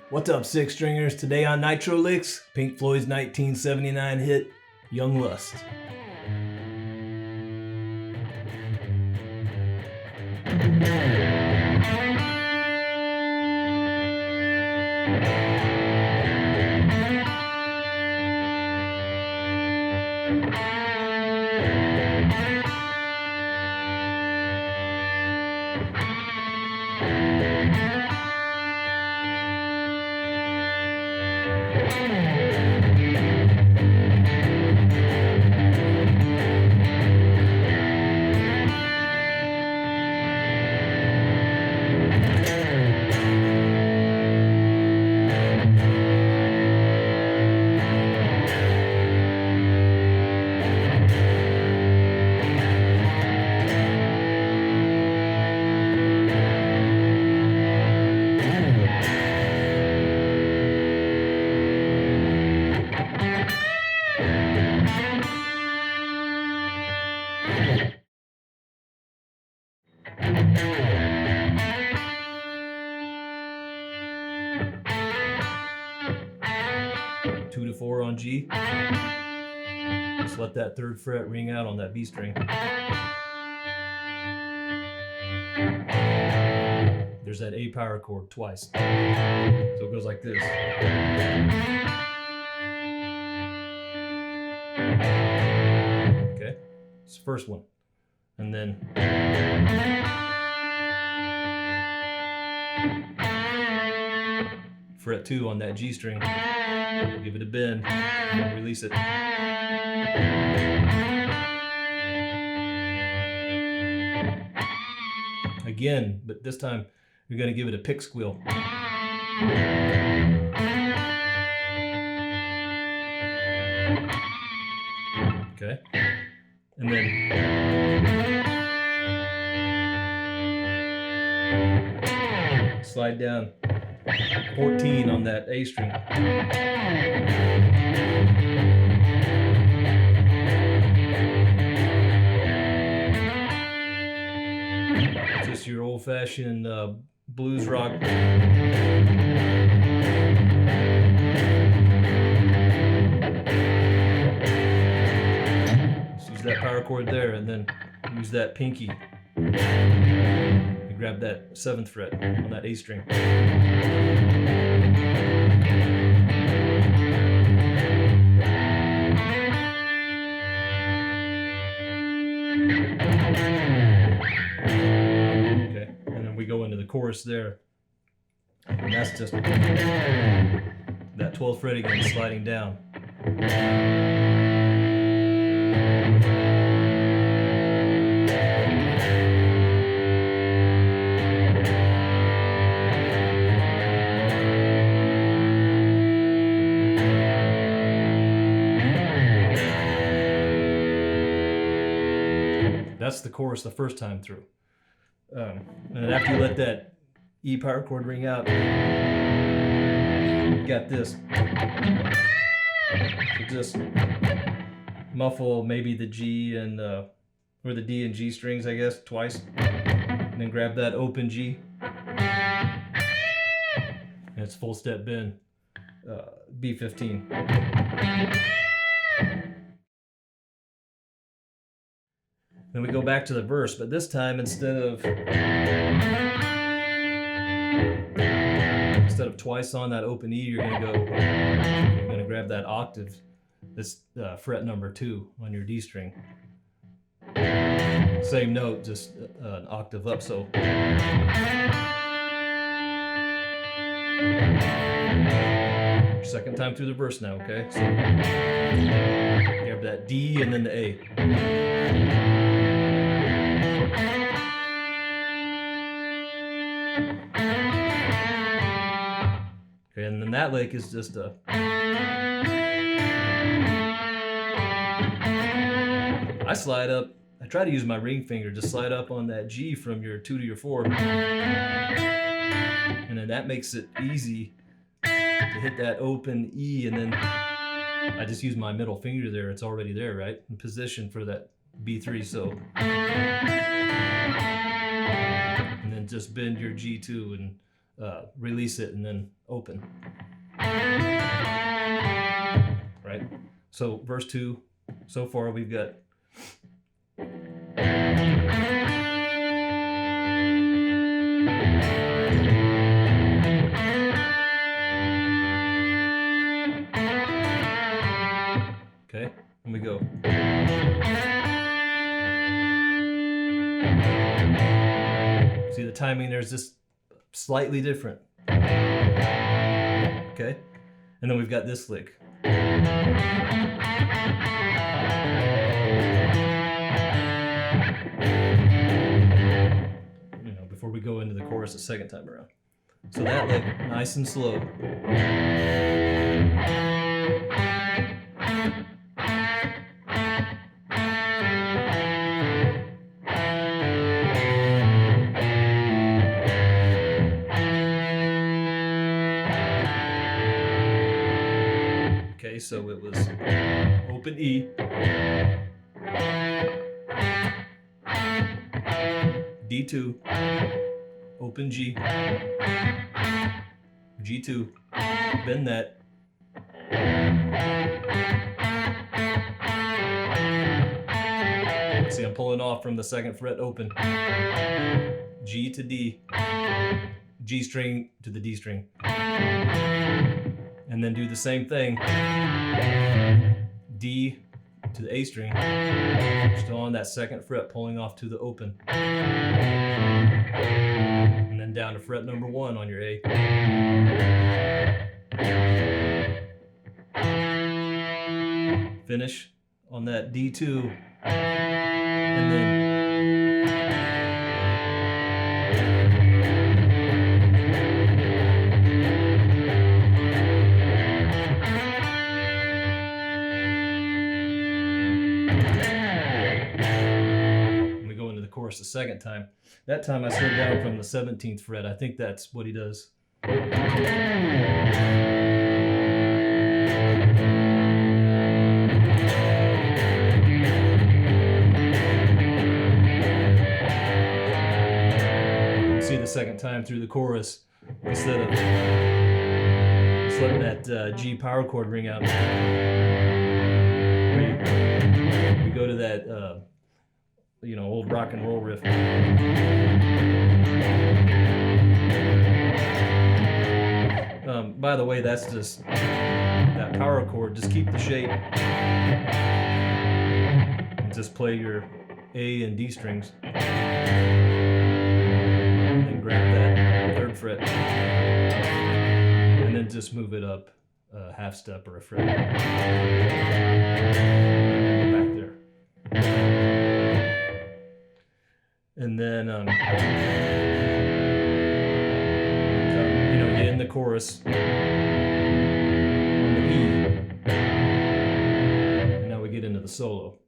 What's up, six stringers? Today on Nitro Licks, Pink Floyd's 1979 hit, Young Lust. Two to four on G. Just let that third fret ring out on that B string. There's that A power chord twice. So it goes like this. Okay, it's the first one. And then fret 2 on that G string. Give it a bend, release it. Again, but this time you're going to give it a pick squeal. Okay, and then slide down 14 on that A string. Just your old-fashioned blues rock. Just use that power chord there, and then use that pinky. Grab that 7th fret on that A string. Okay, and then we go into the chorus there. And that's just that 12th fret again, sliding down. That's the chorus the first time through. And then after you let that E power chord ring out, you got this. So just muffle maybe the G and or the D and G strings, I guess, twice. And then grab that open G. And it's full step bend, B15. Then we go back to the verse, but this time instead of twice on that open E, you're gonna grab that octave, this fret number 2 on your D string. Same note, just an octave up. So second time through the verse now, okay? So grab that D and then the A. Okay, and then that lick is just a I slide up, I try to use my ring finger, just slide up on that G from your 2 to your 4. And then that makes it easy to hit that open E, and then I just use my middle finger there, it's already there, right? In position for that B3, so just bend your G2 and release it and then open. Right? So verse 2, so far we've got okay, and we go. See the timing there's just slightly different. Okay? And then we've got this lick. Before we go into the chorus the second time around. So that lick, nice and slow. Okay, so it was open E, D2, open G, G2, bend that, see I'm pulling off from the 2nd fret open, G to D, G string to the D string, and then do the same thing, D to the A string, still on that 2nd fret, pulling off to the open, and then down to fret number 1 on your A. Finish on that D2, and then the 2nd time. That time I slid down from the 17th fret. I think that's what he does. See the 2nd time through the chorus, instead of just letting that G power chord ring out, we go to that old rock and roll riff. By the way, that's just that power chord. Just keep the shape and just play your A and D strings. And then grab that 3rd fret and then just move it up a half step or a fret. Back there. And then, you end the chorus on the E, and now we get into the solo.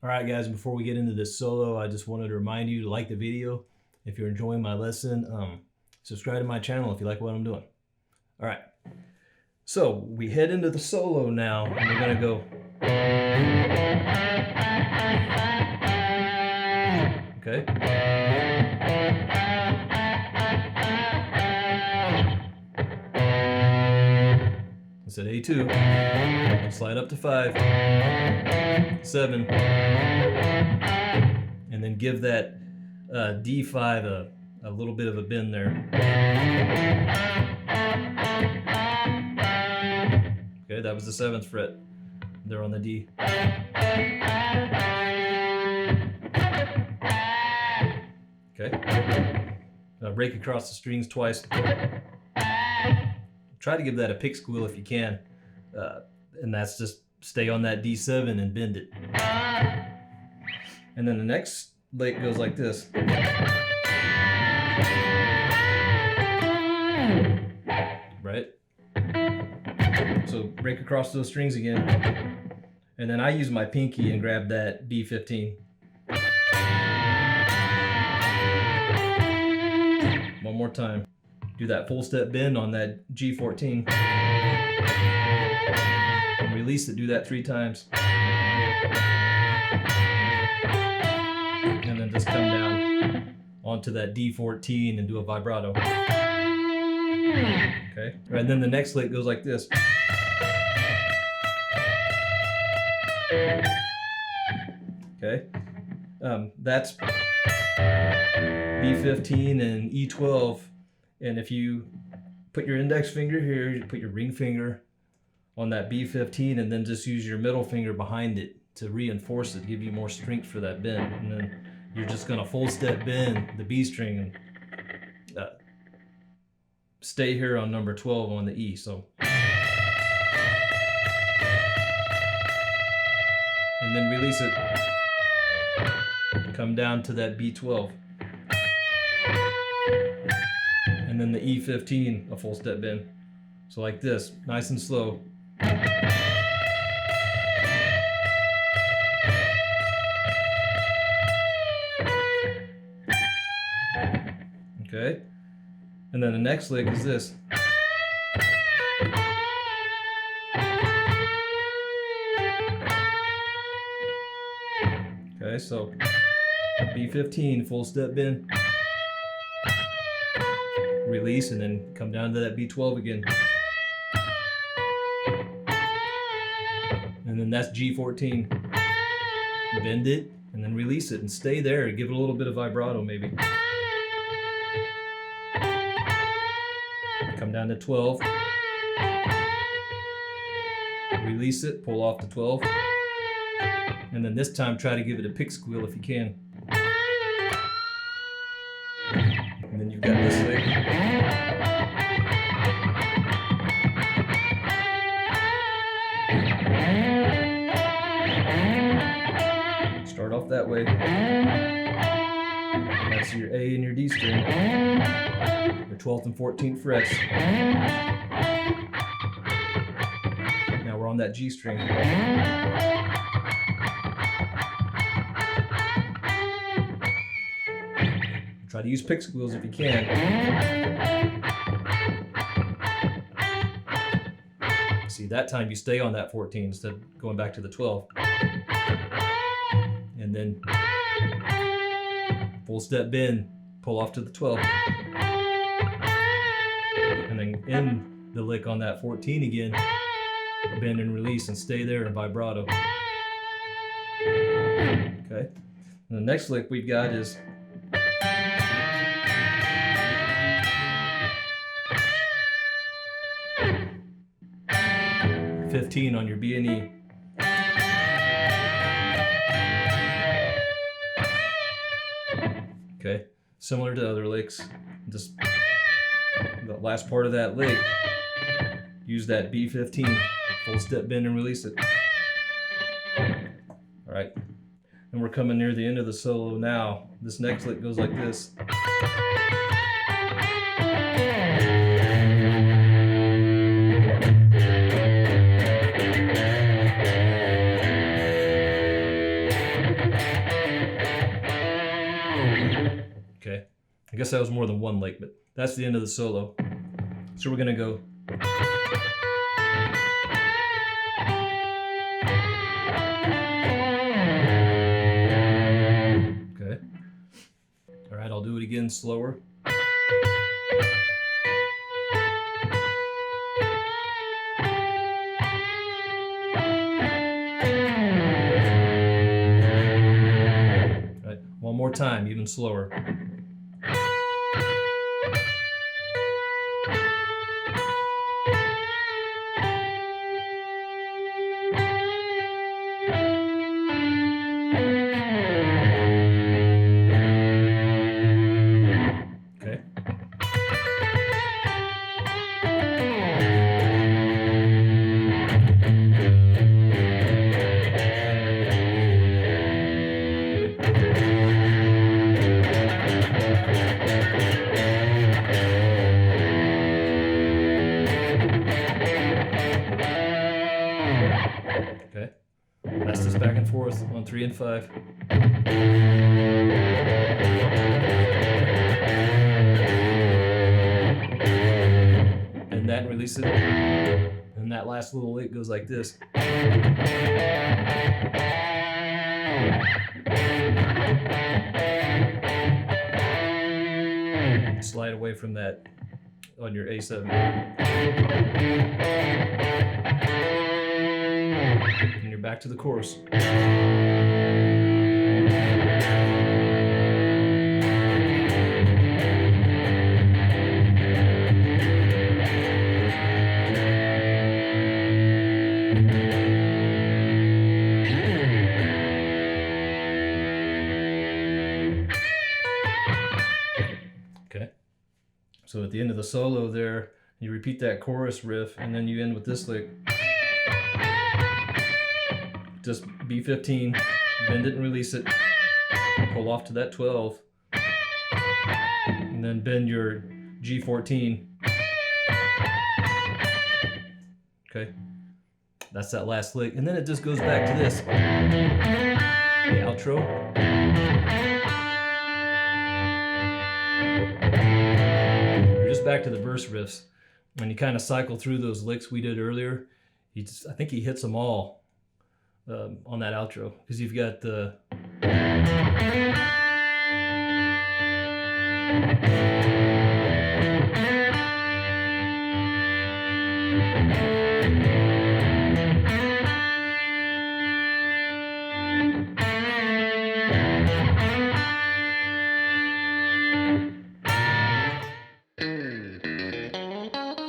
Alright guys, before we get into this solo, I just wanted to remind you to like the video. If you're enjoying my lesson, subscribe to my channel if you like what I'm doing. Alright, so we head into the solo now, and we're going to go. Okay. It's at A2, slide up to 5, 7, and then give that D5, a little bit of a bend there. Okay, that was the 7th fret there on the D. Okay. Break across the strings twice. Try to give that a pick squeal if you can. And that's just stay on that D7 and bend it. And then the next lick goes like this. Right? So break across those strings again. And then I use my pinky and grab that B15. One more time. Do that full step bend on that G14. And release it, do that 3 times. And then just come down onto that D14 and do a vibrato. Okay, and then the next lick goes like this. Okay, that's B15 and E12, and if you put your index finger here, you put your ring finger on that B15 and then just use your middle finger behind it to reinforce it, give you more strength for that bend. And then you're just gonna full step bend the B string and stay here on number 12 on the E. So, and then release it, come down to that B12, and then the E15, a full step bend. So like this, nice and slow. Okay, and then the next lick is this. Okay, so B15, full step bend, release, and then come down to that B12 again. And then that's G14. Bend it, and then release it, and stay there. Give it a little bit of vibrato maybe. Come down to 12. Release it, pull off the 12. And then this time try to give it a pick squeal if you can. And then you've got this lick. Start off that way. That's your A and your D string. Your 12th and 14th frets. Now we're on that G string. Try to use pick squeals if you can. See, that time you stay on that 14 instead of going back to the 12. And then full step bend, pull off to the 12. And then end the lick on that 14 again. Bend and release and stay there in vibrato. Okay. And the next lick we've got is .15 on your B and E. Okay, similar to other licks, just the last part of that lick, use that B15, full step bend and release it. All right, and we're coming near the end of the solo now. This next lick goes like this. Okay, I guess that was more than one lick, but that's the end of the solo. So we're gonna go. Okay. All right, I'll do it again slower. One more time, even slower. Okay. Okay. That's this back and forth on 3 and 5. And that, release it. And that last little lick goes like this. Slide away from that on your A7. And you're back to the chorus. Okay. So at the end of the solo there, you repeat that chorus riff, and then you end with this lick. Just B15, bend it and release it, pull off to that 12, and then bend your G14. Okay, that's that last lick, and then it just goes back to this, the outro. You're just back to the verse riffs, and you kind of cycle through those licks we did earlier. I think he hits them all. On that outro, because you've got the and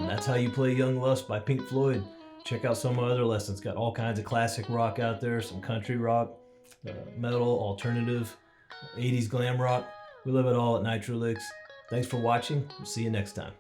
that's how you play Young Lust by Pink Floyd. Check out some of my other lessons. Got all kinds of classic rock out there, some country rock, metal, alternative, 80s glam rock. We live it all at Nitro Licks. Thanks for watching. We'll see you next time.